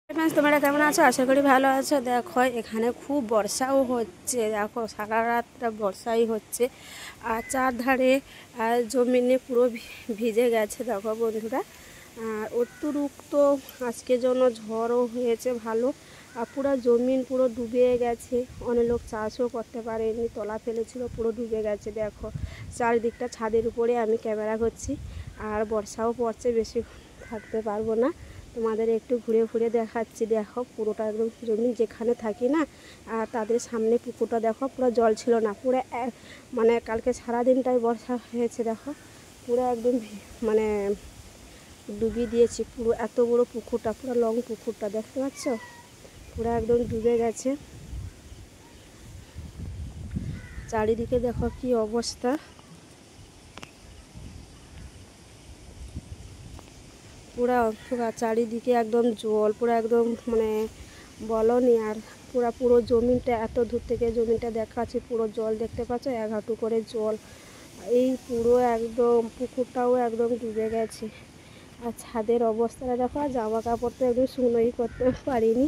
Friends, তোমরা কেমন আছো? আশা করি ভালো আছো। দেখো এখানে খুব বর্ষাও হচ্ছে। দেখো সারা রাতটা বর্ষাই হচ্ছে আর চারধারে জমিনে পুরো ভিজে গেছে। দেখো বন্ধুরা, আর অতিরিক্ত আজকের জন্য ঝড়ও হয়েছে ভালো। আর পুরো জমিন পুরো ডুবে গেছে। অনেক লোক চাষও করতে পারেনি, তলা ফেলেছিল, পুরো ডুবে গেছে। দেখো চারিদিকটা ছাদের উপরে আমি ক্যামেরা করছি আর বর্ষাও পড়ছে, বেশি থাকতে পারবো না, তোমাদের একটু ঘুরে ঘুরে দেখাচ্ছি। দেখো পুরোটা একদম জমি যেখানে থাকি না, আর তাদের সামনে পুকুরটা দেখো পুরো জল ছিল না, পুরো মানে কালকে সারাদিনটাই বর্ষা হয়েছে। দেখো পুরো একদম মানে ডুবিয়ে দিয়েছি পুরো। এত বড় পুকুরটা, পুরো লং পুকুরটা দেখতে পাচ্ছ, পুরো একদম ডুবে গেছে। চারিদিকে দেখো কি অবস্থা, পুরা চারিদিকে একদম জল, পুরো একদম মানে বলনি আর। পুরো জমিনটা এত দূর থেকে জমিনটা দেখাচ্ছে, পুরো জল দেখতে পাচ্ছ, এক হাঁটু করে জল। এই পুরো একদম পুকুরটাও একদম ডুবে গেছে। আর ছাদের অবস্থাটা দেখো, আর জামা কাপড় তো একদম শুকনোই করতে পারিনি।